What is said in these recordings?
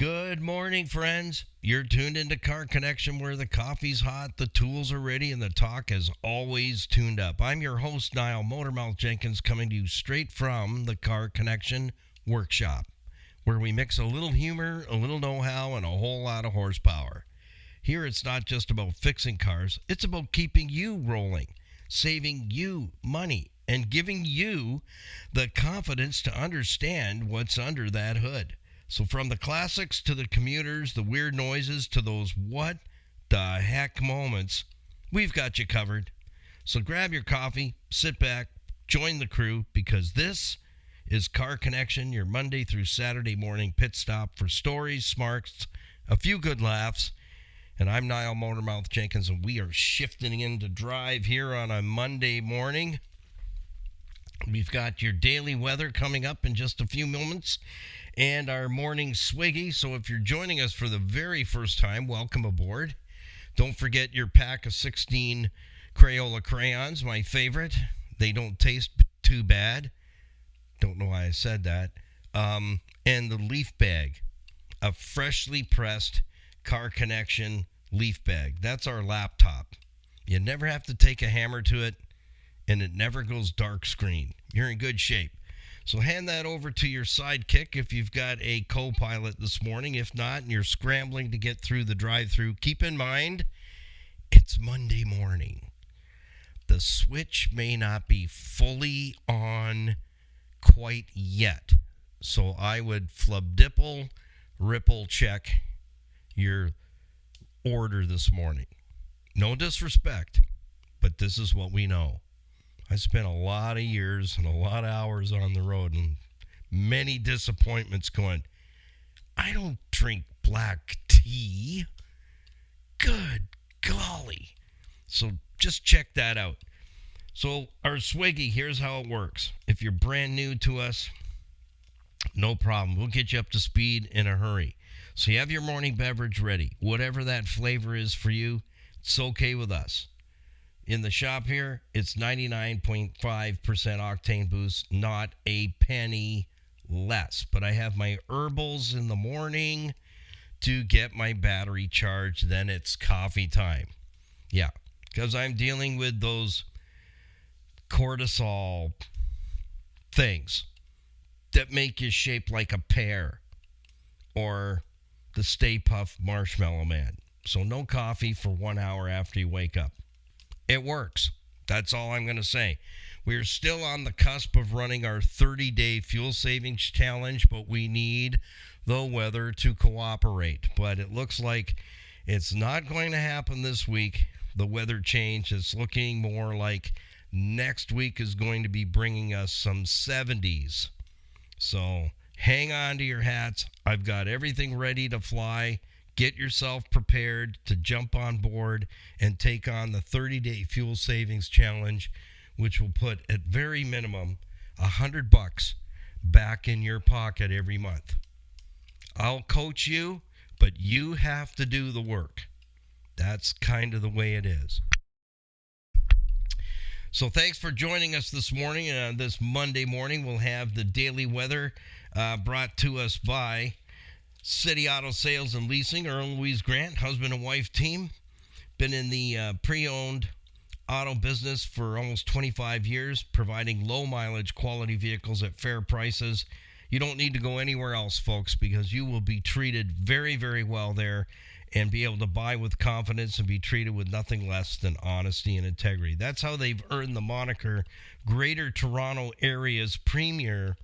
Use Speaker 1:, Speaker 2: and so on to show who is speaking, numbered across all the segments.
Speaker 1: Good morning, friends. You're tuned into Car Connection where the coffee's hot, the tools are ready, and the talk is always tuned up. I'm your host, Niall Motormouth Jenkins, coming to you straight from the Car Connection workshop, where we mix a little humor, a little know-how, and a whole lot of horsepower. Here, it's not just about fixing cars. It's about keeping you rolling, saving you money, and giving you the confidence to understand what's under that hood. So from the classics to the commuters, the weird noises to those what the heck moments, we've got you covered. So grab your coffee, sit back, join the crew, because this is Car Connection, your Monday through Saturday morning pit stop for stories, smarts, a few good laughs. And I'm Niall Motormouth Jenkins, and we are shifting into drive here on a Monday morning. We've got your daily weather coming up in just a few moments and our morning swiggy. So if you're joining us for the very first time, welcome aboard. Don't forget your pack of 16 Crayola crayons, my favorite. They don't taste too bad. Don't know why I said that. And the leaf bag, a freshly pressed Car Connection leaf bag. That's our laptop. You never have to take a hammer to it, and it never goes dark screen. You're in good shape. So hand that over to your sidekick if you've got a co-pilot this morning. If not, and you're scrambling to get through the drive-through, keep in mind, it's Monday morning. The switch may not be fully on quite yet. So I would flubdipple, ripple check your order this morning. No disrespect, but this is what we know. I spent a lot of years and a lot of hours on the road and many disappointments going, I don't drink black tea. Good golly. So just check that out. So our swiggy, here's how it works. If you're brand new to us, no problem. We'll get you up to speed in a hurry. So you have your morning beverage ready. Whatever that flavor is for you, it's okay with us. In the shop here, it's 99.5% octane boost, not a penny less. But I have my herbals in the morning to get my battery charged. Then it's coffee time. Yeah, because I'm dealing with those cortisol things that make you shape like a pear or the Stay Puft Marshmallow Man. So no coffee for 1 hour after you wake up. It works. That's all I'm going to say. We're still on the cusp of running our 30-day fuel savings challenge, but we need the weather to cooperate. But it looks like it's not going to happen this week. The weather change is looking more like next week is going to be bringing us some 70s. So hang on to your hats. I've got everything ready to fly. Get yourself prepared to jump on board and take on the 30-day fuel savings challenge, which will put at very minimum $100 back in your pocket every month. I'll coach you, but you have to do the work. That's kind of the way it is. So thanks for joining us this morning. This Monday morning, we'll have the daily weather brought to us by City Auto Sales and Leasing. Earl and Louise Grant, husband and wife team, been in the pre-owned auto business for almost 25 years, providing low mileage quality vehicles at fair prices. You don't need to go anywhere else, folks, because you will be treated very, very well there and be able to buy with confidence and be treated with nothing less than honesty and integrity. That's how they've earned the moniker Greater Toronto Area's premier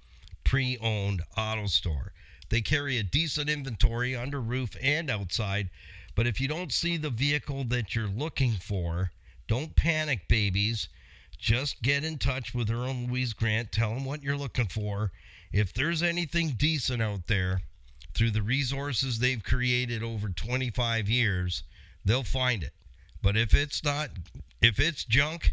Speaker 1: pre-owned auto store. They carry a decent inventory under roof and outside, but if you don't see the vehicle that you're looking for, don't panic, babies. Just get in touch with Earl and Louise Grant. Tell them what you're looking for. If there's anything decent out there, through the resources they've created over 25 years, they'll find it. But if it's junk,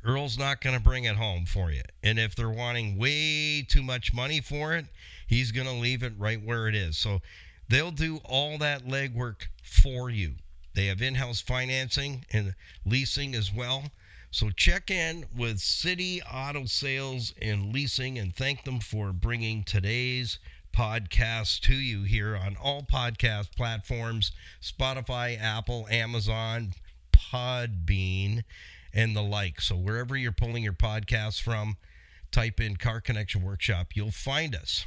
Speaker 1: Earl's not going to bring it home for you. And if they're wanting way too much money for it, he's going to leave it right where it is. So they'll do all that legwork for you. They have in-house financing and leasing as well. So check in with City Auto Sales and Leasing and thank them for bringing today's podcast to you here on all podcast platforms, Spotify, Apple, Amazon, Podbean, and the like. So wherever you're pulling your podcasts from, type in Car Connection Workshop. You'll find us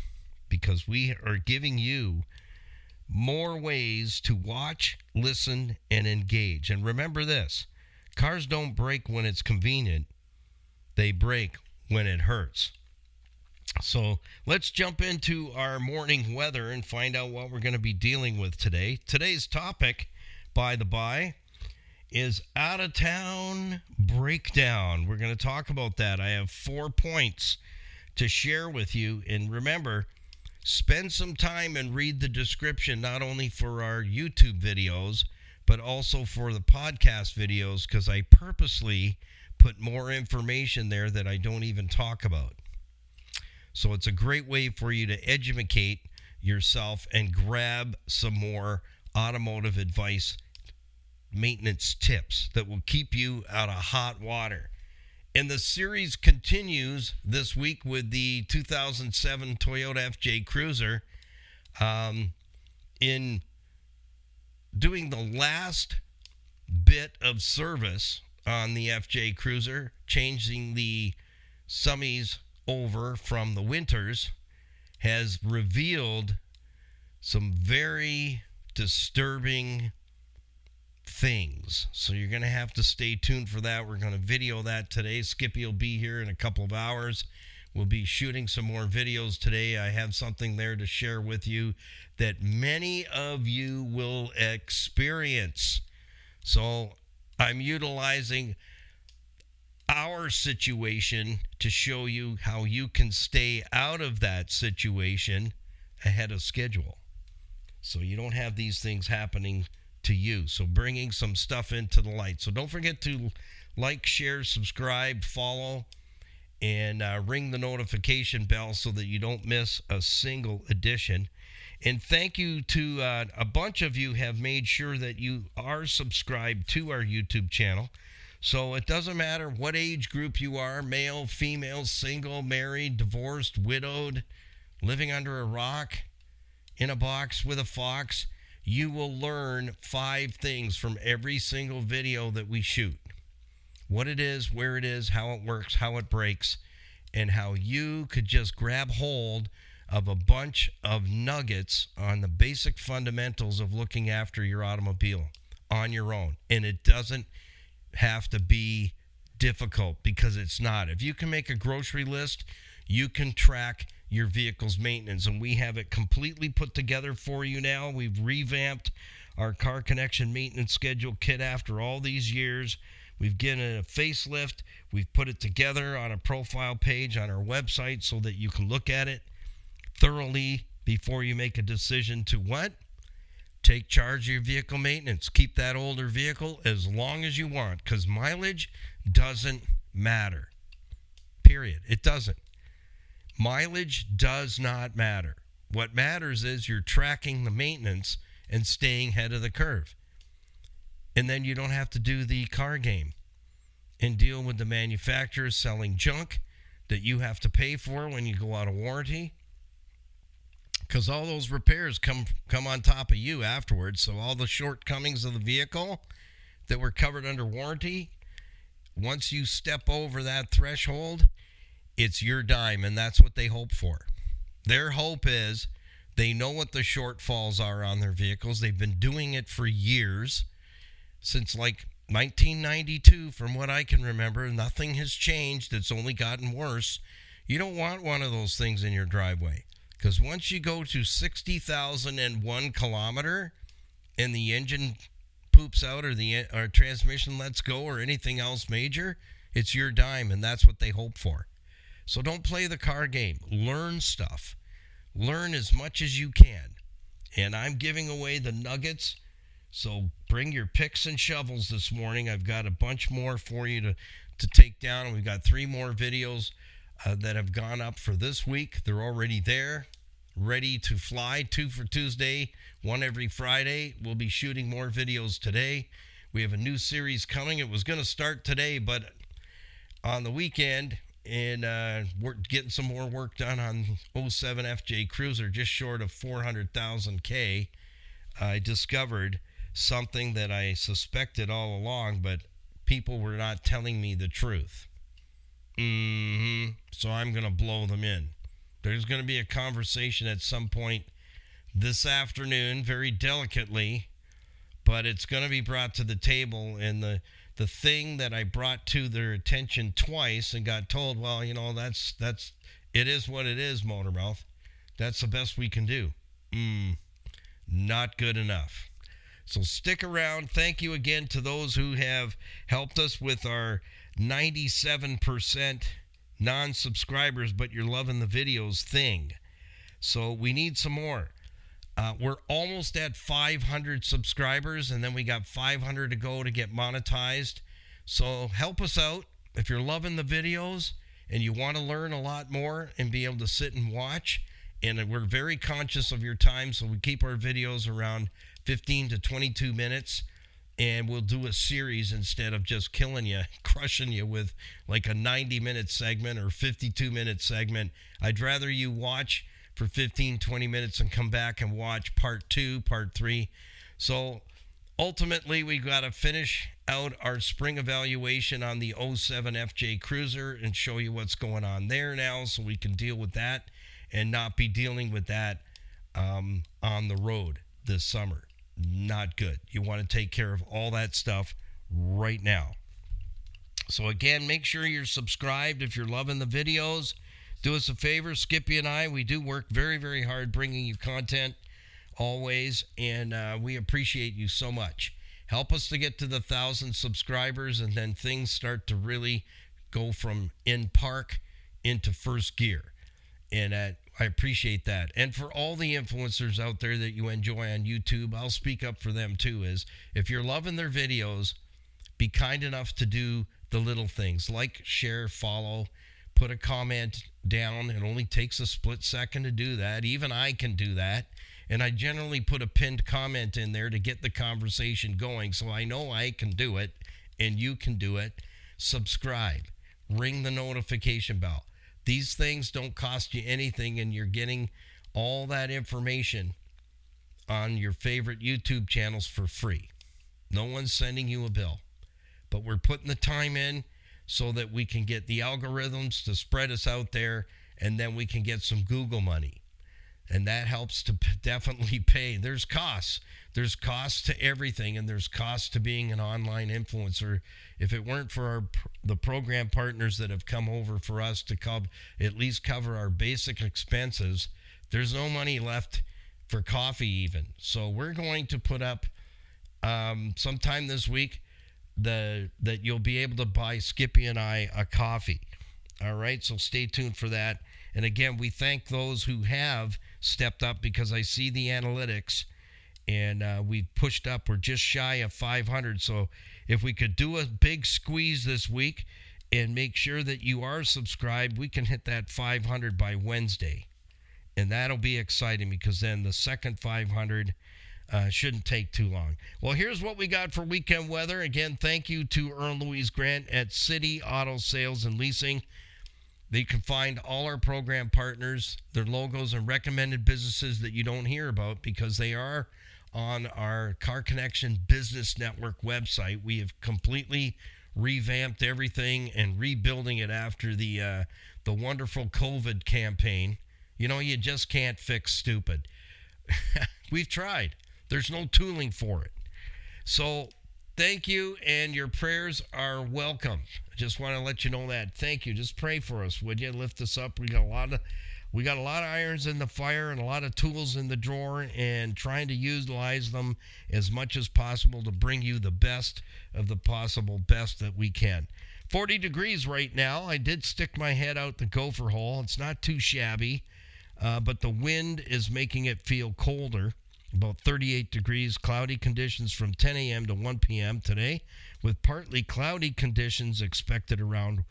Speaker 1: because we are giving you more ways to watch, listen, and engage. And remember this, cars don't break when it's convenient. They break when it hurts. So let's jump into our morning weather and find out what we're going to be dealing with today. Today's topic, by the by, is out-of-town breakdown. We're going to talk about that. I have 4 points to share with you. And remember, spend some time and read the description, not only for our YouTube videos, but also for the podcast videos, because I purposely put more information there that I don't even talk about. So it's a great way for you to educate yourself and grab some more automotive advice, maintenance tips that will keep you out of hot water. And the series continues this week with the 2007 Toyota FJ Cruiser, in doing the last bit of service on the FJ Cruiser, changing the summies over from the winters, has revealed some very disturbing things. So you're going to have to stay tuned for that. We're going to video that today. Skippy will be here in a couple of hours. We'll be shooting some more videos today. I have something there to share with you that many of you will experience. So I'm utilizing our situation to show you how you can stay out of that situation ahead of schedule, so you don't have these things happening to you. So bringing some stuff into the light. So don't forget to like, share, subscribe, follow, and ring the notification bell so that you don't miss a single edition. And thank you to a bunch of you have made sure that you are subscribed to our YouTube channel. So it doesn't matter what age group you are, male, female, single, married, divorced, widowed, living under a rock, in a box with a fox, you will learn 5 things from every single video that we shoot. What it is, where it is, how it works, how it breaks, and how you could just grab hold of a bunch of nuggets on the basic fundamentals of looking after your automobile on your own. And it doesn't have to be difficult, because it's not. If you can make a grocery list, you can track your vehicle's maintenance, and we have it completely put together for you now. We've revamped our Car Connection maintenance schedule kit after all these years. We've given it a facelift. We've put it together on a profile page on our website so that you can look at it thoroughly before you make a decision to what? Take charge of your vehicle maintenance. Keep that older vehicle as long as you want, because mileage doesn't matter. Period. It doesn't. Mileage does not matter. What matters is you're tracking the maintenance and staying ahead of the curve. And then you don't have to do the car game and deal with the manufacturers selling junk that you have to pay for when you go out of warranty. Because all those repairs come on top of you afterwards. So all the shortcomings of the vehicle that were covered under warranty, once you step over that threshold, it's your dime, and that's what they hope for. Their hope is they know what the shortfalls are on their vehicles. They've been doing it for years, since like 1992, from what I can remember. Nothing has changed. It's only gotten worse. You don't want one of those things in your driveway. Because once you go to 60,001 kilometer and the engine poops out, or the transmission lets go, or anything else major, it's your dime, and that's what they hope for. So don't play the car game. Learn stuff. Learn as much as you can. And I'm giving away the nuggets. So bring your picks and shovels this morning. I've got a bunch more for you to take down. We've got 3 more videos that have gone up for this week. They're already there, ready to fly. 2 for Tuesday, 1 every Friday. We'll be shooting more videos today. We have a new series coming. It was going to start today, but on the weekend, and getting some more work done on 07 FJ Cruiser, just short of 400,000 K. I discovered something that I suspected all along, but people were not telling me the truth. So I'm going to blow them in. There's going to be a conversation at some point this afternoon, very delicately, but it's going to be brought to the table. And the thing that I brought to their attention twice and got told, well, that's it is what it is, Motormouth. That's the best we can do. Not good enough. So stick around. Thank you again to those who have helped us with our 97% non-subscribers, but you're loving the videos thing. So we need some more. We're almost at 500 subscribers, and then we got 500 to go to get monetized. So help us out. If you're loving the videos and you want to learn a lot more and be able to sit and watch, and we're very conscious of your time, so we keep our videos around 15 to 22 minutes, and we'll do a series instead of just killing you, crushing you with like a 90-minute segment or 52-minute segment. I'd rather you watch for 15, 20 minutes and come back and watch part 2, part 3. So ultimately, we got to finish out our spring evaluation on the 07 FJ Cruiser and show you what's going on there now, so we can deal with that and not be dealing with that on the road this summer. Not good. You want to take care of all that stuff right now. So again, make sure you're subscribed if you're loving the videos. Do us a favor, Skippy and I, we do work very, very hard bringing you content always, and we appreciate you so much. Help us to get to the 1,000 subscribers, and then things start to really go from in park into first gear. And I appreciate that. And for all the influencers out there that you enjoy on YouTube, I'll speak up for them too, is if you're loving their videos, be kind enough to do the little things like share, follow, put a comment down. It only takes a split second to do that. Even I can do that. And I generally put a pinned comment in there to get the conversation going, so I know I can do it and you can do it. Subscribe. Ring the notification bell. These things don't cost you anything, and you're getting all that information on your favorite YouTube channels for free. No one's sending you a bill, but we're putting the time in so that we can get the algorithms to spread us out there, and then we can get some Google money. And that helps to definitely pay. There's costs. There's costs to everything, and there's costs to being an online influencer. If it weren't for the program partners that have come over for us to at least cover our basic expenses, there's no money left for coffee even. So we're going to put up sometime this week that you'll be able to buy Skippy and I a coffee. All right, so stay tuned for that. And again, we thank those who have stepped up, because I see the analytics, and we've pushed up. We're just shy of 500. So if we could do a big squeeze this week and make sure that you are subscribed, we can hit that 500 by Wednesday. And that'll be exciting, because then the second 500 shouldn't take too long. Well, here's what we got for weekend weather. Again, thank you to Earl Louise Grant at City Auto Sales and Leasing. They can find all our program partners, their logos, and recommended businesses that you don't hear about, because they are on our Car Connection Business Network website. We have completely revamped everything and rebuilding it after the wonderful COVID campaign. You just can't fix stupid. We've tried. There's no tooling for it. So thank you, and your prayers are welcome. I just want to let you know that. Thank you. Just pray for us, would you? Lift us up. We got a lot of irons in the fire and a lot of tools in the drawer, and trying to utilize them as much as possible to bring you the best of the possible best that we can. 40 degrees right now. I did stick my head out the gopher hole. It's not too shabby, but the wind is making it feel colder. About 38 degrees, cloudy conditions from 10 a.m. to 1 p.m. today, with partly cloudy conditions expected around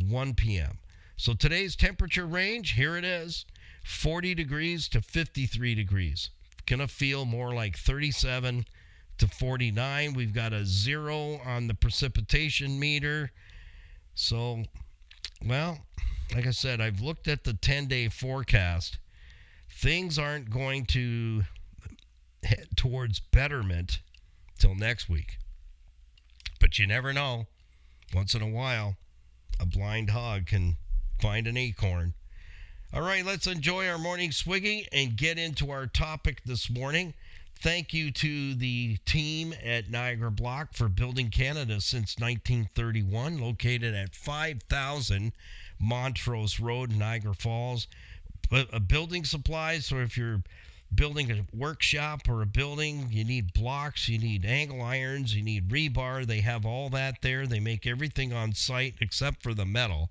Speaker 1: 1 p.m. So today's temperature range, here it is, 40 degrees to 53 degrees. Gonna feel more like 37 to 49. We've got a 0 on the precipitation meter. So, well, like I said, I've looked at the 10-day forecast. Things aren't going to head towards betterment till next week. But you never know. Once in a while, a blind hog can find an acorn. All right, let's enjoy our morning swiggy and get into our topic this morning. Thank you to the team at Niagara Block for building Canada since 1931, located at 5000 Montrose Road, Niagara Falls. Building supplies, so if you're building a workshop or a building, you need blocks, you need angle irons, you need rebar. They have all that there. They make everything on site except for the metal,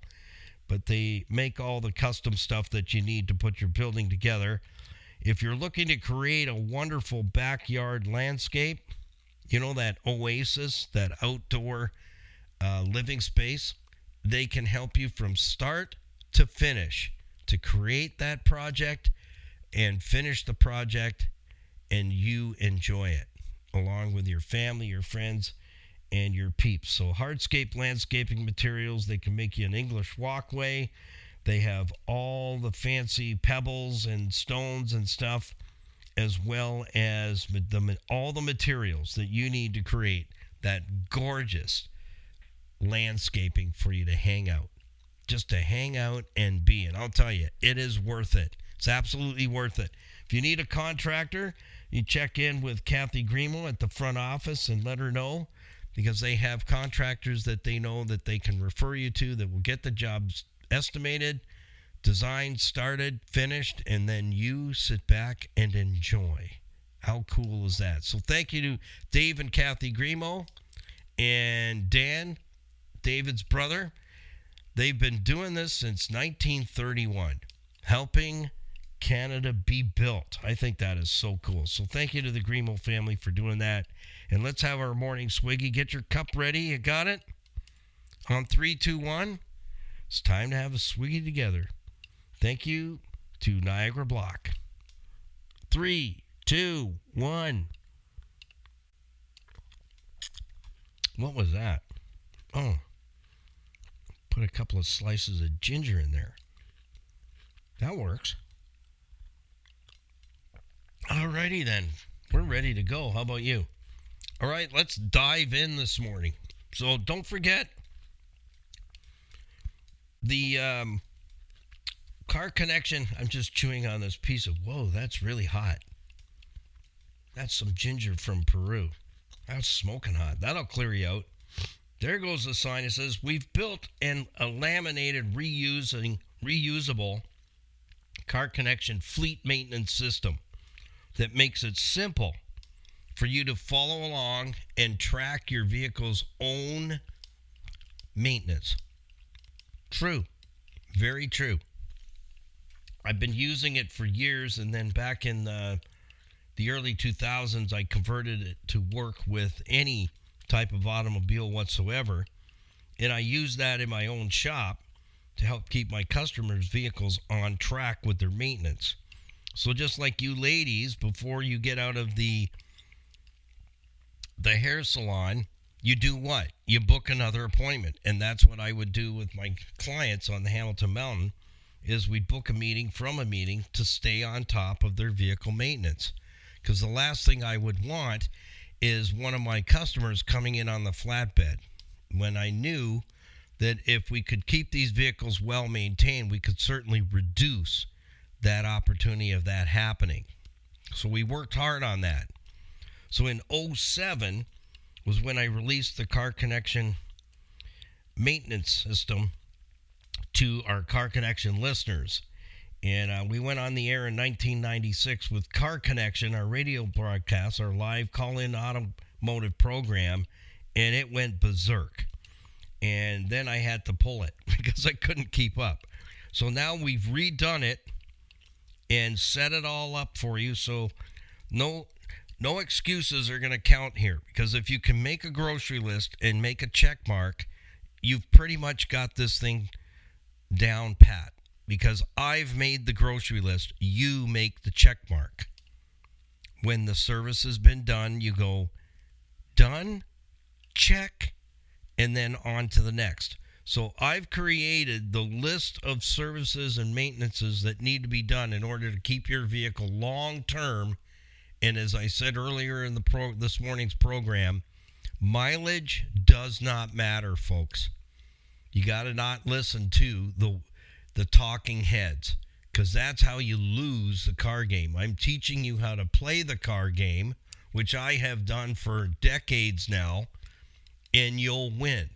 Speaker 1: but they make all the custom stuff that you need to put your building together. If you're looking to create a wonderful backyard landscape, you know, that oasis, that outdoor living space, they can help you from start to finish to create that project and finish the project, and you enjoy it along with your family, your friends, and your peeps. So hardscape landscaping materials, they can make you an English walkway. They have all the fancy pebbles and stones and stuff, as well as all the materials that you need to create that gorgeous landscaping for you to hang out. Just to hang out and be. And I'll tell you, it is worth it. It's absolutely worth it. If you need a contractor, you check in with Kathy Grimo at the front office and let her know, because they have contractors that they know that they can refer you to that will get the jobs estimated, designed, started, finished, and then you sit back and enjoy. How cool is that? So thank you to Dave and Kathy Grimo and Dan, David's brother. They've been doing this since 1931, helping Canada be built. I think that is so cool. So thank you to the Grimo family for doing that. And let's have our morning swiggy. Get your cup ready. You got it? On 3, 2, 1. It's time to have a swiggy together. Thank you to Niagara Block. 3, 2, 1. What was that? Oh, put a couple of slices of ginger in there. That works. Alrighty then. We're ready to go. How about you? All right, let's dive in this morning. So don't forget the car connection. I'm just chewing on this piece of, whoa, that's really hot. That's some ginger from Peru. That's smoking hot. That'll clear you out. There goes the sign. It says, we've built a laminated reusable car connection fleet maintenance system that makes it simple for you to follow along and track your vehicle's own maintenance. True. Very true. I've been using it for years, and then back in the early 2000s, I converted it to work with any type of automobile whatsoever, and I use that in my own shop to help keep my customers' vehicles on track with their maintenance. So just like you ladies, before you get out of the hair salon, you do what? You book another appointment. And that's what I would do with my clients on the Hamilton Mountain, is we'd book a meeting from a meeting to stay on top of their vehicle maintenance. Because the last thing I would want is one of my customers coming in on the flatbed, when I knew that if we could keep these vehicles well maintained, we could certainly reduce that opportunity of that happening. So we worked hard on that. So in 2007 was when I released the Car Connection maintenance system to our Car Connection listeners. And we went on the air in 1996 with Car Connection, our radio broadcast, our live call-in automotive program, and it went berserk. And then I had to pull it because I couldn't keep up. So now we've redone it and set it all up for you. So no excuses are going to count here, because if you can make a grocery list and make a check mark, you've pretty much got this thing down pat. Because I've made the grocery list, you make the check mark. When the service has been done, you go, done, check, and then on to the next. So I've created the list of services and maintenances that need to be done in order to keep your vehicle long term. And as I said earlier in this morning's program, mileage does not matter, folks. You got to not listen to the talking heads, because that's how you lose the car game. I'm teaching you how to play the car game, which I have done for decades now, and you'll win.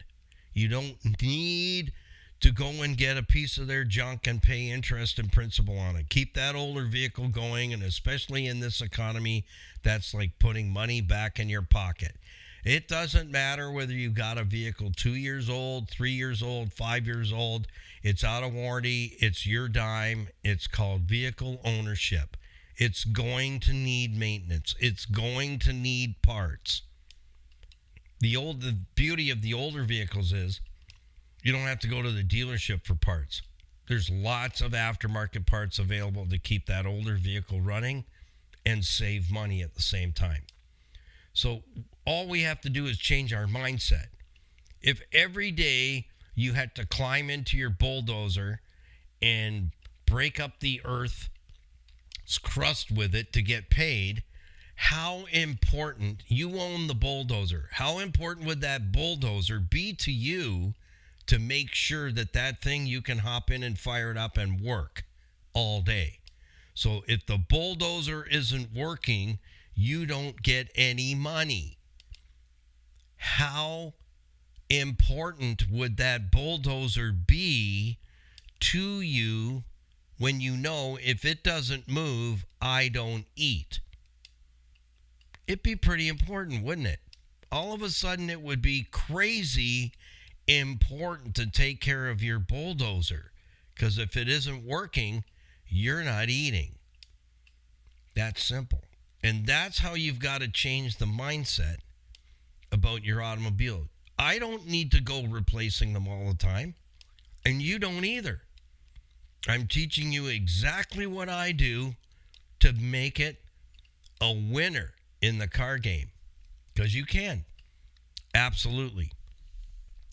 Speaker 1: You don't need to go and get a piece of their junk and pay interest and principal on it. Keep that older vehicle going, and especially in this economy, that's like putting money back in your pocket. It doesn't matter whether you got a vehicle 2 years old, 3 years old, 5 years old. It's out of warranty. It's your dime. It's called vehicle ownership. It's going to need maintenance. It's going to need parts. The beauty of the older vehicles is you don't have to go to the dealership for parts. There's lots of aftermarket parts available to keep that older vehicle running and save money at the same time. So all we have to do is change our mindset. If every day you had to climb into your bulldozer and break up the earth's crust with it to get paid, how important, you own the bulldozer, how important would that bulldozer be to you to make sure that that thing you can hop in and fire it up and work all day? So if the bulldozer isn't working, you don't get any money. How important would that bulldozer be to you when you know if it doesn't move, I don't eat? It'd be pretty important, wouldn't it? All of a sudden, it would be crazy important to take care of your bulldozer, because if it isn't working, you're not eating. That's simple. And that's how you've got to change the mindset about your automobile. I don't need to go replacing them all the time, and you don't either. I'm teaching you exactly what I do to make it a winner in the car game, because you can. Absolutely.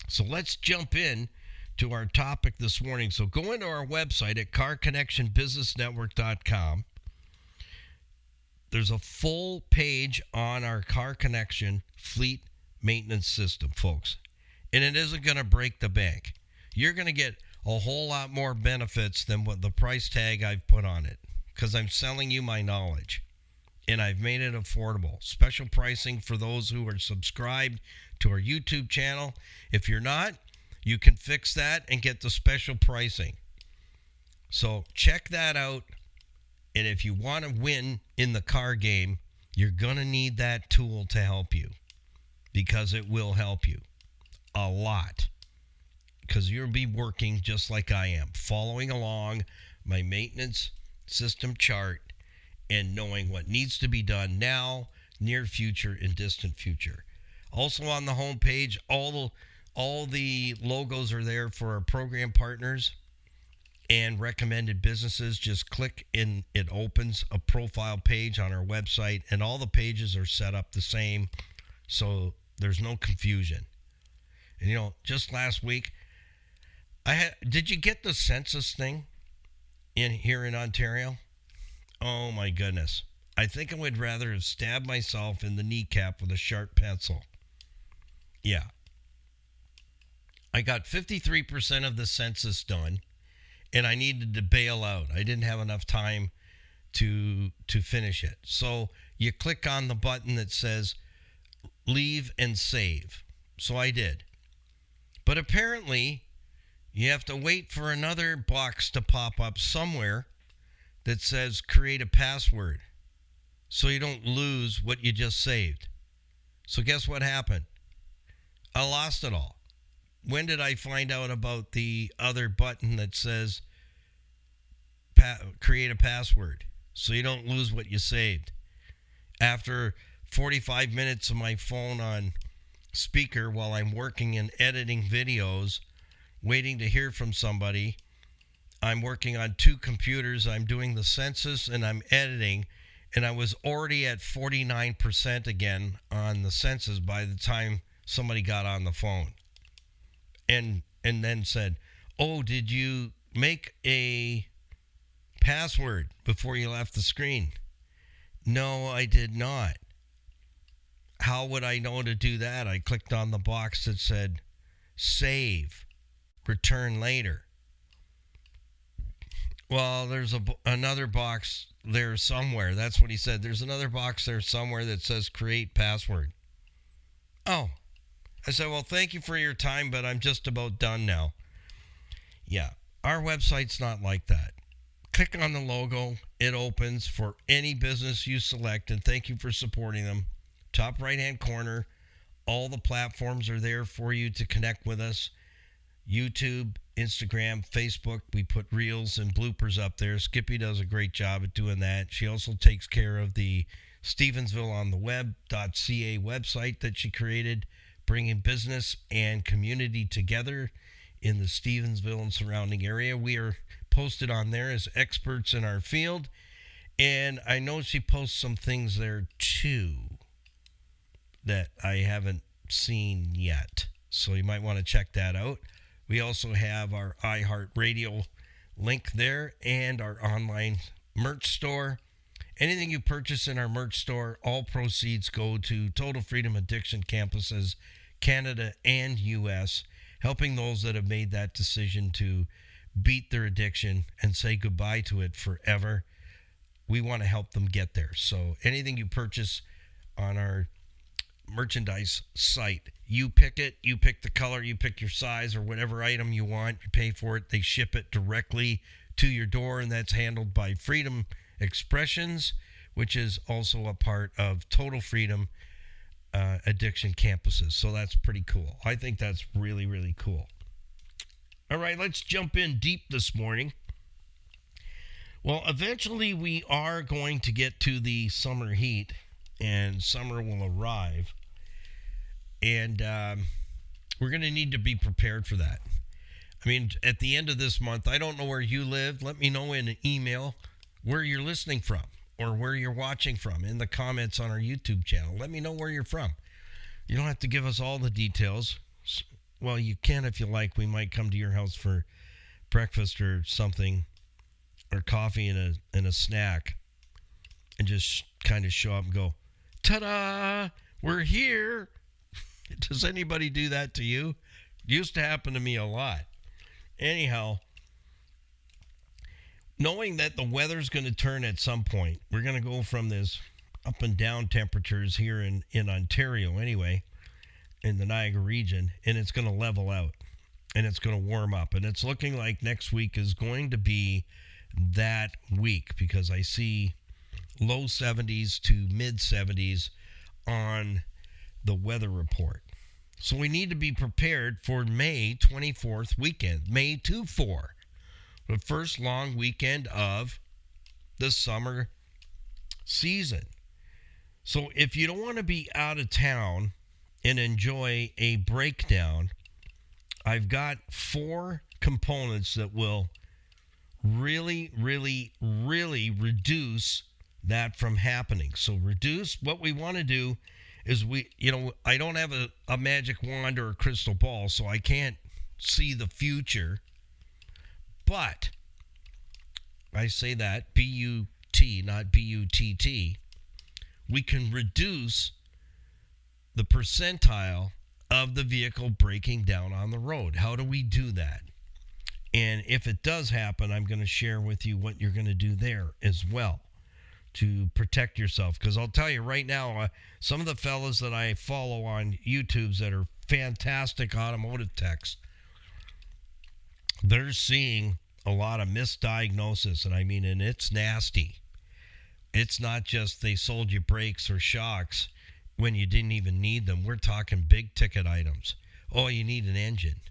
Speaker 1: So let's jump in to our topic this morning. So go into our website at carconnectionbusinessnetwork.com. There's a full page on our Car Connection fleet maintenance system, folks. And it isn't going to break the bank. You're going to get a whole lot more benefits than what the price tag I've put on it, because I'm selling you my knowledge. And I've made it affordable. Special pricing for those who are subscribed to our YouTube channel. If you're not, you can fix that and get the special pricing. So check that out. And if you want to win in the car game, you're going to need that tool to help you, because it will help you a lot. Because you'll be working just like I am, following along my maintenance system chart and knowing what needs to be done now, near future, and distant future. Also on the homepage, all the logos are there for our program partners and recommended businesses. Just click and it opens a profile page on our website, and all the pages are set up the same, so there's no confusion. And just last week, did you get the census thing here in Ontario? Oh my goodness. I think I would rather have stabbed myself in the kneecap with a sharp pencil. Yeah. I got 53% of the census done, and I needed to bail out. I didn't have enough time to finish it. So you click on the button that says leave and save. So I did. But apparently, you have to wait for another box to pop up somewhere that says create a password, so you don't lose what you just saved. So guess what happened? I lost it all. When did I find out about the other button that says create a password, so you don't lose what you saved? After 45 minutes of my phone on speaker while I'm working and editing videos, waiting to hear from somebody. I'm working on 2 computers. I'm doing the census and I'm editing, and I was already at 49% again on the census by the time somebody got on the phone. And and then said, "Oh, did you make a password before you left the screen?" "No, I did not." "How would I know to do that?" I clicked on the box that said, "Save, return later." "Well, there's another box there somewhere." That's what he said. "There's another box there somewhere that says create password." "Oh." I said, "Well, thank you for your time, but I'm just about done now." Yeah, our website's not like that. Click on the logo. It opens for any business you select, and thank you for supporting them. Top right-hand corner, all the platforms are there for you to connect with us. YouTube, Instagram, Facebook. We put reels and bloopers up there. Skippy does a great job at doing that. She also takes care of the StevensvilleOnTheWeb.ca website that she created, bringing business and community together in the Stevensville and surrounding area. We are posted on there as experts in our field, and I know she posts some things there too that I haven't seen yet, so you might want to check that out. We also have our iHeartRadio link there and our online merch store. Anything you purchase in our merch store, all proceeds go to Total Freedom Addiction campuses, Canada and U.S., helping those that have made that decision to beat their addiction and say goodbye to it forever. We want to help them get there. So anything you purchase on our merchandise site, you pick it, you pick the color, you pick your size or whatever item you want, you pay for it, they ship it directly to your door, and that's handled by Freedom Expressions, which is also a part of Total Freedom Addiction campuses. So that's pretty cool. I think that's really, really cool. All right, let's jump in deep this morning. Well, eventually we are going to get to the summer heat, and summer will arrive, and we're going to need to be prepared for that. I mean, at the end of this month, I don't know where you live. Let me know in an email where you're listening from or where you're watching from in the comments on our YouTube channel. Let me know where you're from. You don't have to give us all the details. Well, you can if you like. We might come to your house for breakfast or something, or coffee and a snack, and just kind of show up and go, "Ta-da, we're here." Does anybody do that to you? It used to happen to me a lot. Anyhow, knowing that the weather's going to turn at some point, we're going to go from this up and down temperatures here in Ontario anyway, in the Niagara region, and it's going to level out, and it's going to warm up. And it's looking like next week is going to be that week, because I see low 70s to mid 70s on the weather report. So we need to be prepared for May 24th weekend, May 2-4, the first long weekend of the summer season. So if you don't want to be out of town and enjoy a breakdown, I've got 4 components that will really, really, really reduce that from happening. So reduce, what we want to do is I don't have a magic wand or a crystal ball, so I can't see the future. But I say that, B-U-T, not B-U-T-T. We can reduce the percentile of the vehicle breaking down on the road. How do we do that? And if it does happen, I'm going to share with you what you're going to do there as well to protect yourself. Because I'll tell you right now, some of the fellas that I follow on YouTube that are fantastic automotive techs, they're seeing a lot of misdiagnosis, and it's nasty. It's not just they sold you brakes or shocks when you didn't even need them. We're talking big ticket items. Oh, you need an engine.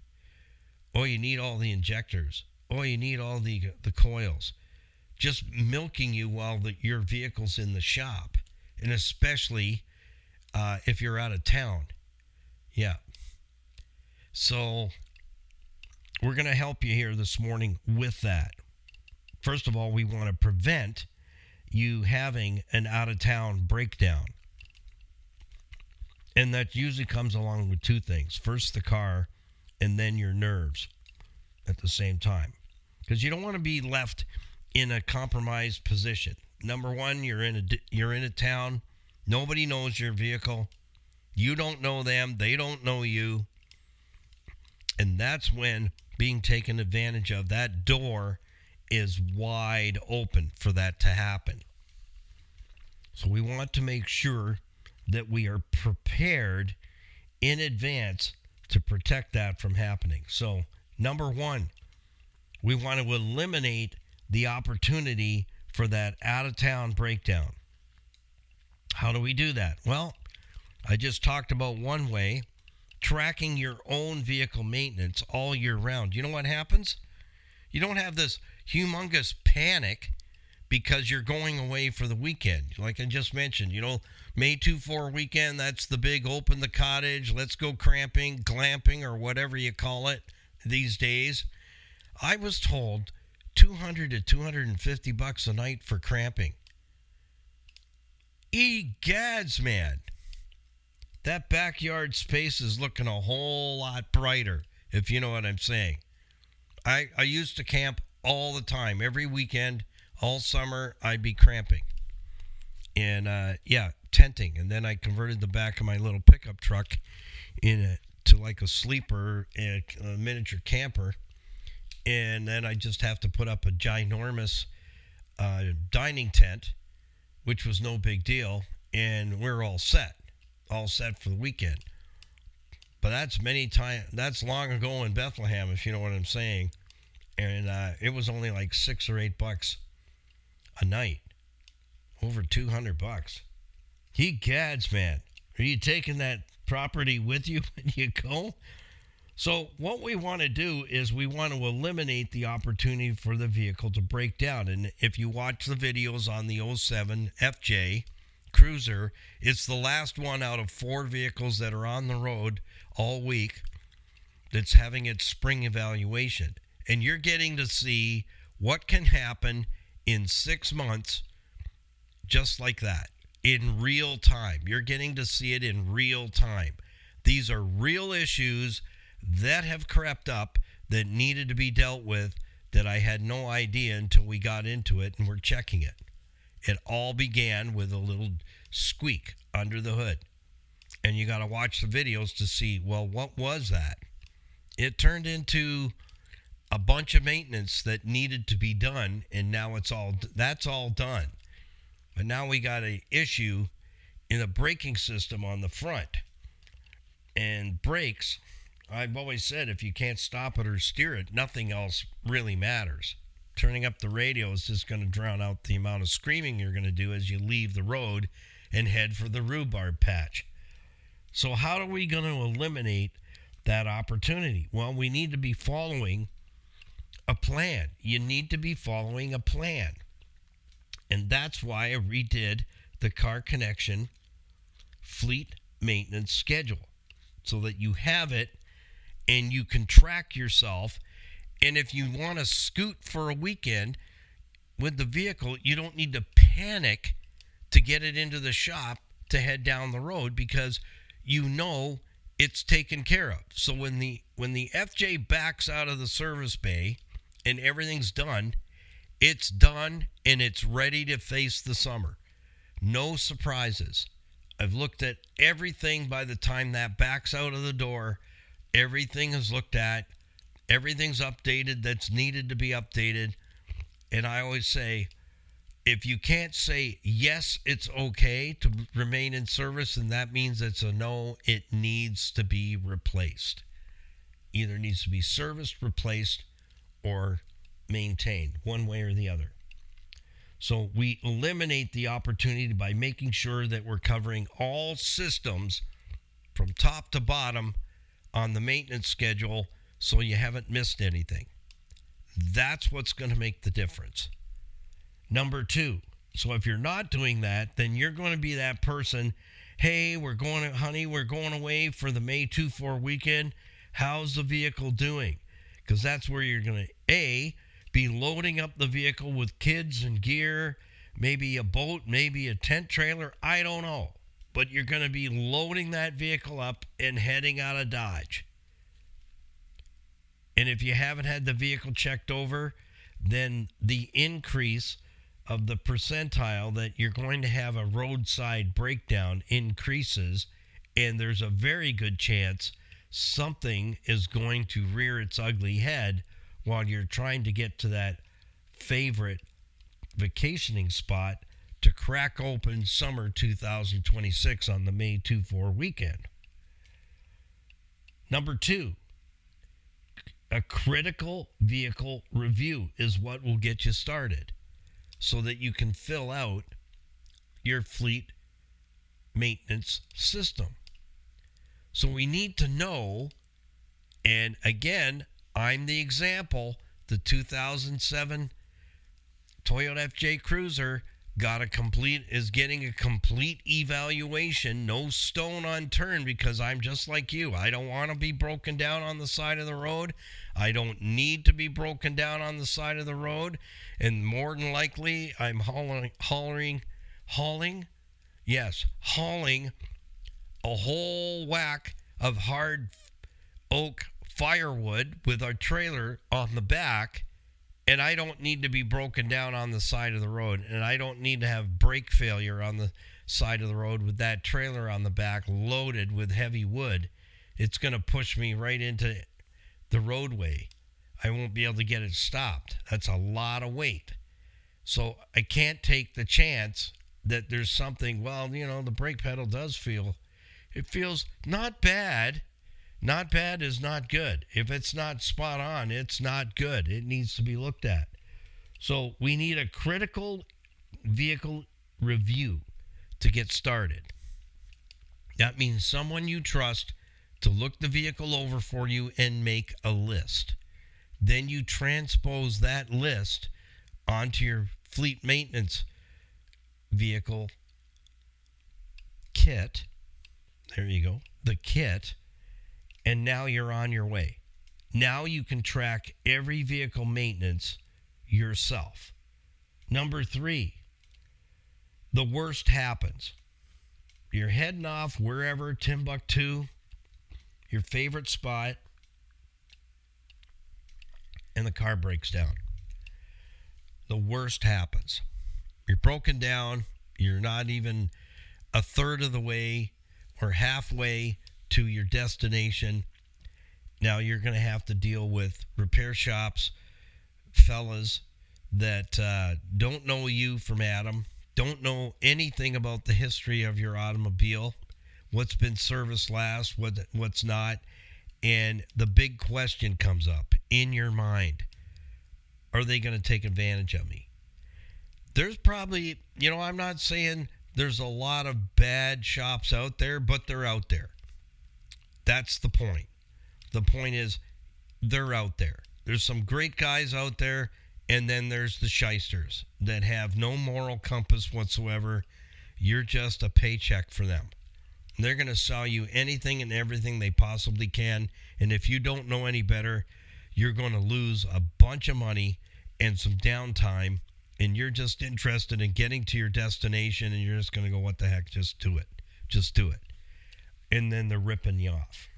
Speaker 1: Oh, you need all the injectors. Oh, you need all the coils. Just milking you while your vehicle's in the shop, and especially if you're out of town. Yeah. So we're going to help you here this morning with that. First of all, we want to prevent you having an out-of-town breakdown. And that usually comes along with 2 things. First, the car and then your nerves at the same time. Because you don't want to be left in a compromised position. Number one, you're in a town. Nobody knows your vehicle. You don't know them. They don't know you. And that's when being taken advantage of, that door is wide open for that to happen. So we want to make sure that we are prepared in advance to protect that from happening. So, number one, we want to eliminate the opportunity for that out-of-town breakdown. How do we do that? Well, I just talked about one way, tracking your own vehicle maintenance all year round. You know what happens? You don't have this humongous panic because you're going away for the weekend. Like I just mentioned, May 2-4 weekend, that's the big open the cottage, let's go cramping, glamping, or whatever you call it these days. I was told $200 to $250 a night for cramping. Egads, man. That backyard space is looking a whole lot brighter, if you know what I'm saying. I used to camp all the time. Every weekend, all summer, I'd be cramping. And, tenting. And then I converted the back of my little pickup truck to like a sleeper, a miniature camper. And then I just have to put up a ginormous dining tent, which was no big deal. And we're all set for the weekend. But that's long ago in Bethlehem, if you know what I'm saying. And it was only like $6 or $8 a night. Over $200. Egads, man. Are you taking that property with you when you go? So what we want to do is we want to eliminate the opportunity for the vehicle to break down. And if you watch the videos on the 07 FJ Cruiser, it's the last one out of 4 vehicles that are on the road all week that's having its spring evaluation. And you're getting to see what can happen in 6 months just like that, in real time. You're getting to see it in real time. These are real issues that have crept up that needed to be dealt with that I had no idea until we got into it and we're checking it. It all began with a little squeak under the hood. And you got to watch the videos to see, well, what was that? It turned into a bunch of maintenance that needed to be done, and now that's all done. But now we got an issue in the braking system on the front. And brakes, I've always said, if you can't stop it or steer it, nothing else really matters. Turning up the radio is just going to drown out the amount of screaming you're going to do as you leave the road and head for the rhubarb patch. So how are we going to eliminate that opportunity? Well, we need to be following a plan. You need to be following a plan. And that's why I redid the Car Connection fleet maintenance schedule so that you have it and you can track yourself. And if you want to scoot for a weekend with the vehicle, you don't need to panic to get it into the shop to head down the road because you know it's taken care of. So when the FJ backs out of the service bay and everything's done, it's done and it's ready to face the summer. No surprises. I've looked at everything by the time that backs out of the door. Everything is looked at. Everything's updated that's needed to be updated. And I always say, if you can't say, yes, it's okay to remain in service, and that means it's a no, it needs to be replaced. Either needs to be serviced, replaced, or maintained, one way or the other. So we eliminate the opportunity by making sure that we're covering all systems from top to bottom on the maintenance schedule so you haven't missed anything. That's what's going to make the difference. Number 2, so if you're not doing that, then you're going to be that person, hey, we're going away for the May 2-4 weekend. How's the vehicle doing? Because that's where you're going to, be loading up the vehicle with kids and gear, maybe a boat, maybe a tent trailer, I don't know. But you're going to be loading that vehicle up and heading out of Dodge. And if you haven't had the vehicle checked over, then the increase of the percentile that you're going to have a roadside breakdown increases, and there's a very good chance something is going to rear its ugly head while you're trying to get to that favorite vacationing spot to crack open summer 2026 on the May 2-4 weekend. Number 2, a critical vehicle review is what will get you started so that you can fill out your fleet maintenance system. So we need to know, and again, I'm the example, the 2007 Toyota FJ Cruiser is getting a complete evaluation, no stone unturned, because I'm just like you. I don't want to be broken down on the side of the road. I don't need to be broken down on the side of the road. And more than likely, I'm hauling a whole whack of hard oak firewood with our trailer on the back, and I don't need to be broken down on the side of the road, and I don't need to have brake failure on the side of the road with that trailer on the back loaded with heavy wood. It's going to push me right into the roadway. I won't be able to get it stopped. That's a lot of weight. So I can't take the chance that there's something, the brake pedal feels not bad. Not bad is not good. If it's not spot on, it's not good. It needs to be looked at. So we need a critical vehicle review to get started. That means someone you trust to look the vehicle over for you and make a list. Then you transpose that list onto your fleet maintenance vehicle kit. There you go. The kit. And now you're on your way. Now you can track every vehicle maintenance yourself. Number 3, the worst happens. You're heading off wherever, Timbuktu, your favorite spot, and the car breaks down. The worst happens. You're broken down. You're not even a third of the way or halfway to your destination. Now you're going to have to deal with repair shops, fellas that don't know you from Adam, don't know anything about the history of your automobile, what's been serviced last, what's not, and the big question comes up in your mind: are they going to take advantage of me? There's probably, I'm not saying there's a lot of bad shops out there, but they're out there. That's the point. The point is, they're out there. There's some great guys out there, and then there's the shysters that have no moral compass whatsoever. You're just a paycheck for them. They're going to sell you anything and everything they possibly can, and if you don't know any better, you're going to lose a bunch of money and some downtime, and you're just interested in getting to your destination, and you're just going to go, what the heck, just do it. Just do it. And then they're ripping you off.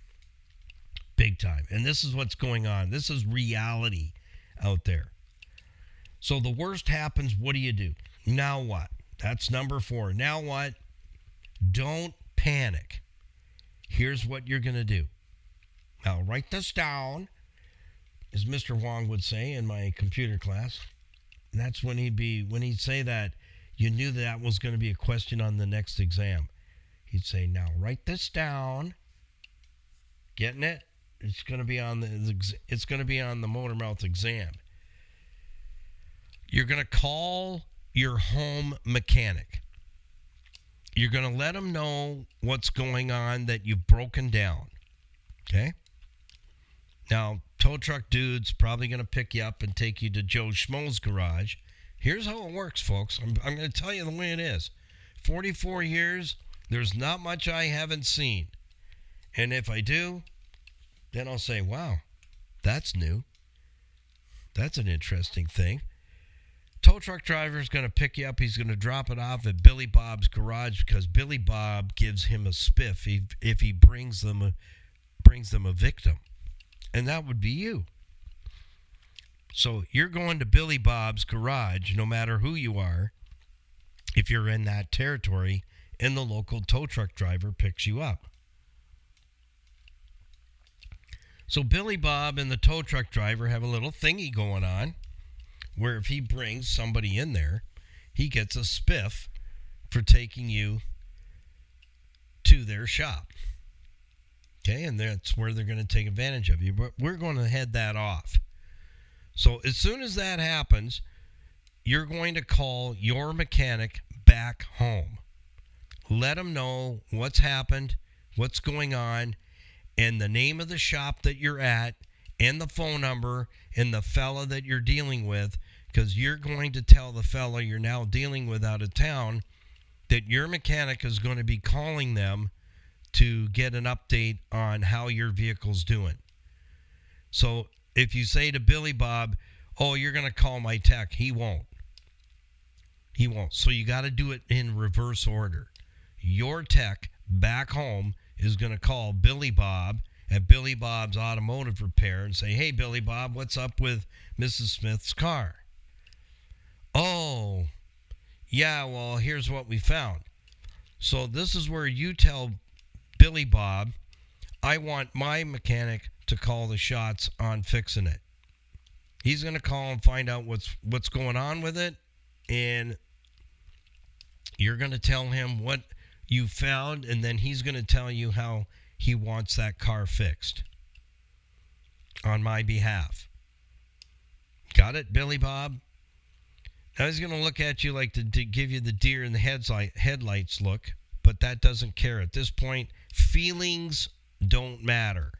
Speaker 1: Big time. And this is what's going on. This is reality out there. So the worst happens. What do? Now what? That's number 4. Now what? Don't panic. Here's what you're going to do. Now write this down, as Mr. Wong would say in my computer class. And that's when he'd say that, you knew that was going to be a question on the next exam. He'd say, now write this down. Getting it? It's going to be on the Motormouth exam. You're going to call your home mechanic. You're going to let them know what's going on, that you've broken down. Okay? Now, tow truck dude's probably going to pick you up and take you to Joe Schmo's garage. Here's how it works, folks. I'm going to tell you the way it is. 44 years, there's not much I haven't seen. And if I do, then I'll say, wow, that's new. That's an interesting thing. Tow truck driver is going to pick you up. He's going to drop it off at Billy Bob's garage, because Billy Bob gives him a spiff if he brings them a victim. And that would be you. So you're going to Billy Bob's garage, no matter who you are, if you're in that territory, and the local tow truck driver picks you up. So Billy Bob and the tow truck driver have a little thingy going on where if he brings somebody in there, he gets a spiff for taking you to their shop. Okay, and that's where they're going to take advantage of you. But we're going to head that off. So as soon as that happens, you're going to call your mechanic back home. Let them know what's happened, what's going on, and the name of the shop that you're at, and the phone number, and the fella that you're dealing with, because you're going to tell the fella you're now dealing with out of town that your mechanic is going to be calling them to get an update on how your vehicle's doing. So if you say to Billy Bob, oh, you're going to call my tech, he won't. He won't. So you got to do it in reverse order. Your tech back home is going to call Billy Bob at Billy Bob's Automotive Repair and say, hey, Billy Bob, what's up with Mrs. Smith's car? Oh, yeah, well, here's what we found. So this is where you tell Billy Bob, I want my mechanic to call the shots on fixing it. He's going to call and find out what's going on with it, and you're going to tell him what you found, and then he's going to tell you how he wants that car fixed on my behalf. Got it, Billy Bob? Now he's going to look at you like to give you the deer in the headlights look, but that doesn't care. At this point, feelings don't matter.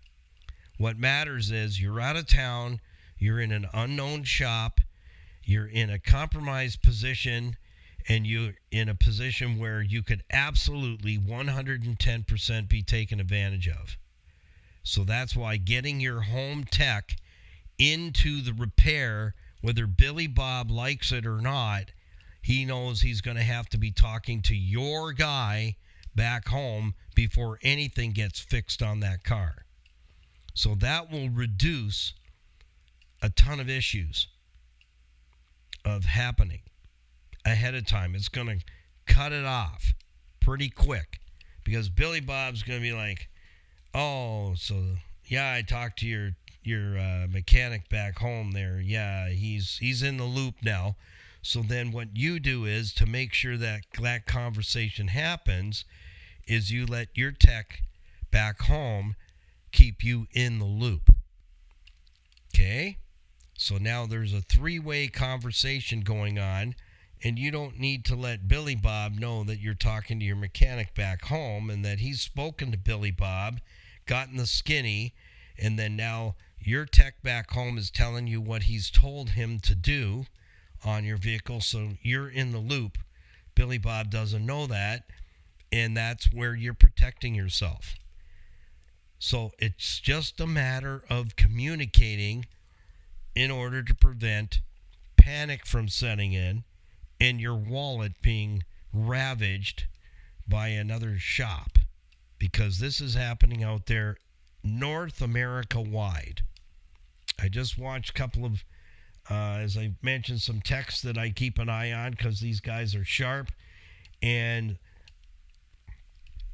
Speaker 1: What matters is you're out of town, you're in an unknown shop, you're in a compromised position, and you're in a position where you could absolutely 110% be taken advantage of. So that's why getting your home tech into the repair, whether Billy Bob likes it or not, he knows he's going to have to be talking to your guy back home before anything gets fixed on that car. So that will reduce a ton of issues of happening ahead of time. It's going to cut it off pretty quick because Billy Bob's going to be like, oh, so yeah, I talked to your mechanic back home there. Yeah, he's in the loop now. So then what you do is to make sure that that conversation happens is you let your tech back home keep you in the loop. Okay? So now there's a three-way conversation going on, and you don't need to let Billy Bob know that you're talking to your mechanic back home and that he's spoken to Billy Bob, gotten the skinny, and then now your tech back home is telling you what he's told him to do on your vehicle, so you're in the loop. Billy Bob doesn't know that, and that's where you're protecting yourself. So it's just a matter of communicating in order to prevent panic from setting in and your wallet being ravaged by another shop, because this is happening out there North America wide. I just watched a couple of, as I mentioned, some texts that I keep an eye on because these guys are sharp, and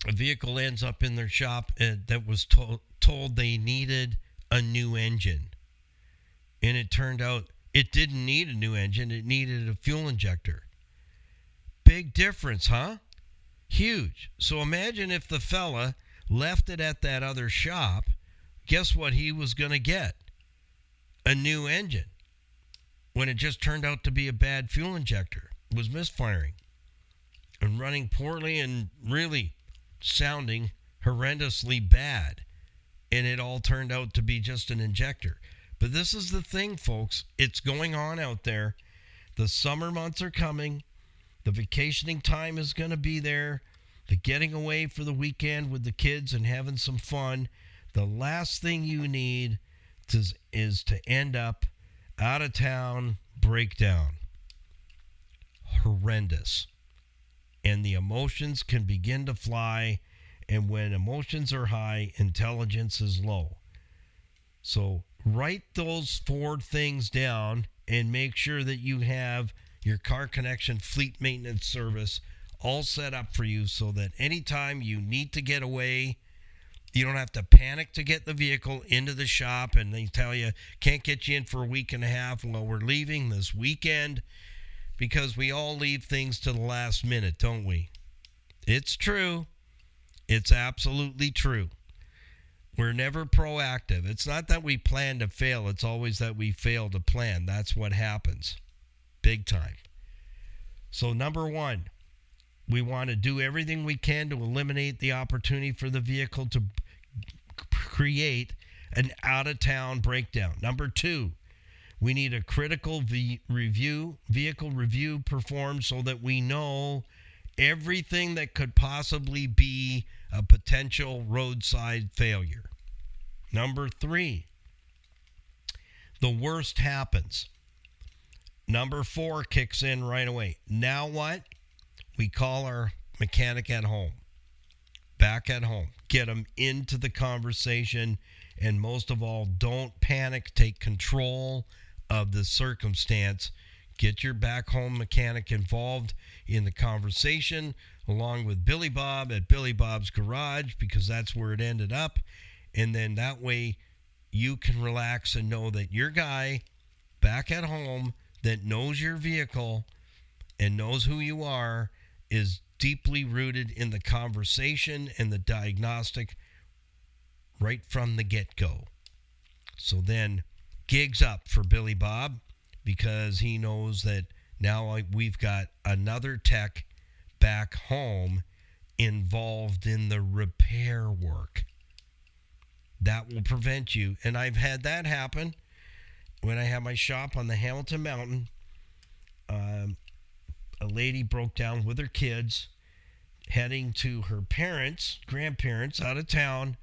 Speaker 1: a vehicle ends up in their shop that was told they needed a new engine. And it turned out it didn't need a new engine. It needed a fuel injector. Big difference, huh? Huge. So imagine if the fella left it at that other shop. Guess what he was going to get? A new engine. When it just turned out to be a bad fuel injector. It was misfiring and running poorly and really sounding horrendously bad. And it all turned out to be just an injector. But this is the thing, folks. It's going on out there. The summer months are coming. The vacationing time is going to be there. The getting away for the weekend with the kids and having some fun. The last thing you need is to end up out of town breakdown. Horrendous. And the emotions can begin to fly. And when emotions are high, intelligence is low. So write those 4 things down and make sure that you have your Car Connection fleet maintenance service all set up for you so that anytime you need to get away, you don't have to panic to get the vehicle into the shop and they tell you can't get you in for a week and a half. Well, we're leaving this weekend, because we all leave things to the last minute, don't we? It's true. It's absolutely true. We're never proactive. It's not that we plan to fail. It's always that we fail to plan. That's what happens. Big time. So number 1, we want to do everything we can to eliminate the opportunity for the vehicle to create an out-of-town breakdown. Number 2, we need a critical vehicle review performed so that we know everything that could possibly be a potential roadside failure. Number 3, the worst happens. Number 4 kicks in right away. Now what? We call our mechanic at home. Back at home. Get them into the conversation. And most of all, don't panic. Take control of the circumstance. Get your back home mechanic involved in the conversation, along with Billy Bob at Billy Bob's Garage, because that's where it ended up. And then that way you can relax and know that your guy back at home that knows your vehicle and knows who you are is deeply rooted in the conversation and the diagnostic right from the get-go. So then gigs up for Billy Bob, because he knows that now we've got another tech back home involved in the repair work. That will prevent you. And I've had that happen when I had my shop on the Hamilton Mountain. A lady broke down with her kids heading to her grandparents out of town.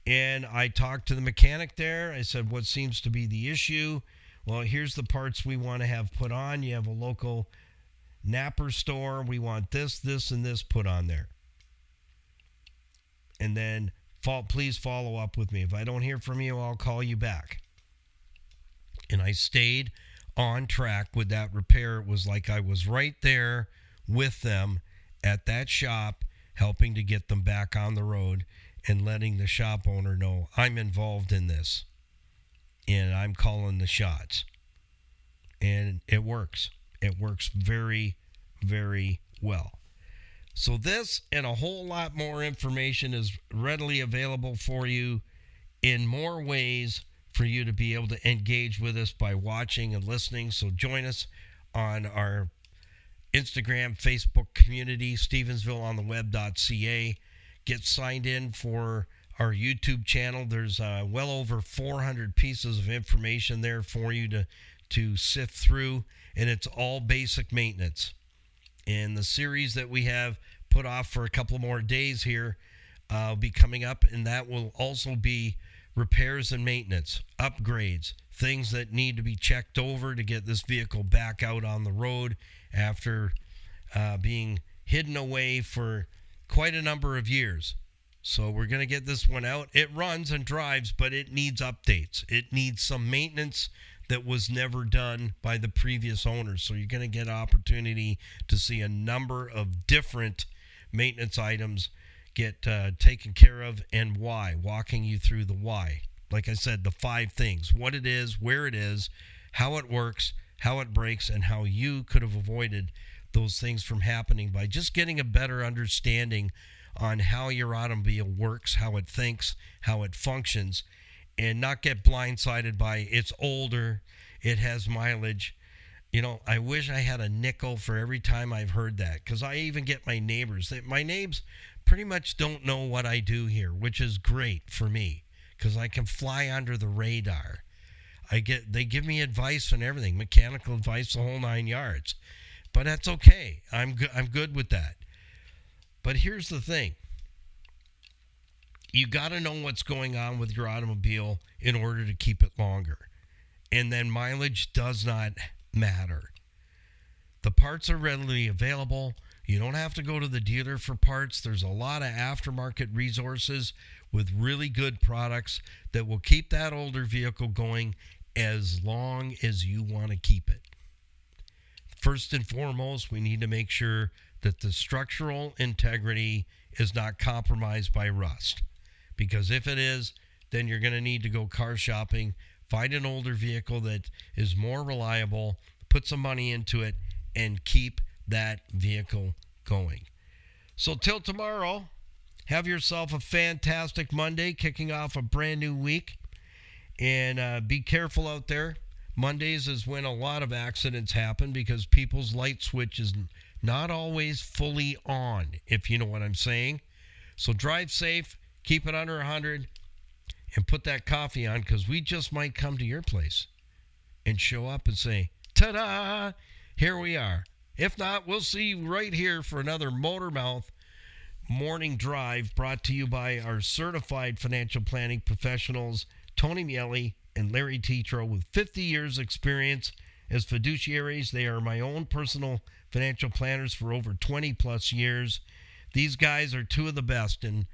Speaker 1: And I talked to the mechanic there. I said, what seems to be the issue? Well, here's the parts we want to have put on. You have a local napper store. We want this, this, and this put on there. And then please follow up with me. If I don't hear from you, I'll call you back. And I stayed on track with that repair. It was like I was right there with them at that shop, helping to get them back on the road and letting the shop owner know I'm involved in this and I'm calling the shots. And it works. It works very, very well. So this and a whole lot more information is readily available for you in more ways for you to be able to engage with us by watching and listening. So join us on our Instagram, Facebook community, Stevensvilleontheweb.ca. Get signed in for our YouTube channel. There's well over 400 pieces of information there for you to sift through, and it's all basic maintenance. And the series that we have put off for a couple more days here will be coming up, and that will also be repairs and maintenance, upgrades, things that need to be checked over to get this vehicle back out on the road after being hidden away for quite a number of years. So we're going to get this one out. It runs and drives, but it needs updates. It needs some maintenance that was never done by the previous owners. So you're going to get an opportunity to see a number of different maintenance items get taken care of, and why, walking you through the why. Like I said, the 5 things: what it is, where it is, how it works, how it breaks, and how you could have avoided those things from happening by just getting a better understanding on how your automobile works, how it thinks, how it functions, and not get blindsided by it's older, it has mileage. You know, I wish I had a nickel for every time I've heard that, because I even get my neighbors. My neighbors pretty much don't know what I do here, which is great for me because I can fly under the radar. They give me advice and everything, mechanical advice, the whole 9 yards. But that's okay. I'm good with that. But here's the thing. You got to know what's going on with your automobile in order to keep it longer. And then mileage does not matter. The parts are readily available. You don't have to go to the dealer for parts. There's a lot of aftermarket resources with really good products that will keep that older vehicle going as long as you want to keep it. First and foremost, we need to make sure that the structural integrity is not compromised by rust. Because if it is, then you're going to need to go car shopping, find an older vehicle that is more reliable, put some money into it, and keep that vehicle going. So till tomorrow, have yourself a fantastic Monday, kicking off a brand new week. And be careful out there. Mondays is when a lot of accidents happen because people's light switch is not always fully on, if you know what I'm saying. So drive safe, keep it under 100, and put that coffee on, because we just might come to your place and show up and say, ta-da, here we are. If not, we'll see you right here for another Motormouth Morning Drive, brought to you by our certified financial planning professionals, Tony Miele and Larry Tetro, with 50 years experience as fiduciaries. They are my own personal financial planners for over 20 plus years. These guys are two of the best in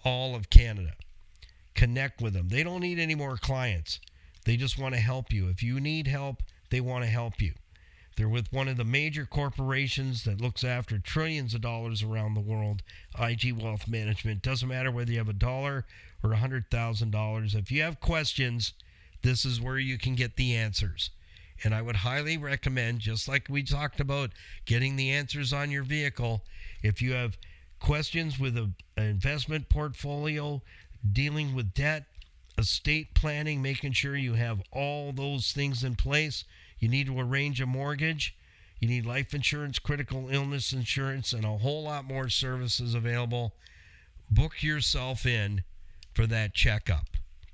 Speaker 1: all of Canada. Connect with them. They don't need any more clients. They just want to help you. If you need help, they want to help you. They're with one of the major corporations that looks after trillions of dollars around the world, IG Wealth Management. Doesn't matter whether you have $1 or $100,000. If you have questions, this is where you can get the answers. And I would highly recommend, just like we talked about getting the answers on your vehicle, if you have questions with an investment portfolio, dealing with debt, estate planning, making sure you have all those things in place, you need to arrange a mortgage, you need life insurance, critical illness insurance, and a whole lot more services available, book yourself in for that checkup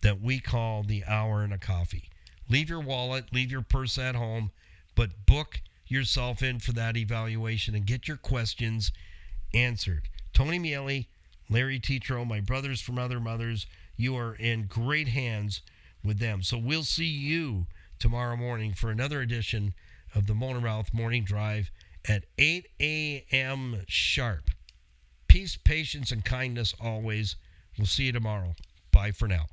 Speaker 1: that we call the hour and a coffee. Leave your wallet, leave your purse at home, but book yourself in for that evaluation and get your questions answered. Tony Miele, Larry Tetro, my brothers from other mothers, you are in great hands with them. So we'll see you tomorrow morning for another edition of the Motormouth Morning Drive at 8 a.m. sharp. Peace, patience, and kindness always. We'll see you tomorrow. Bye for now.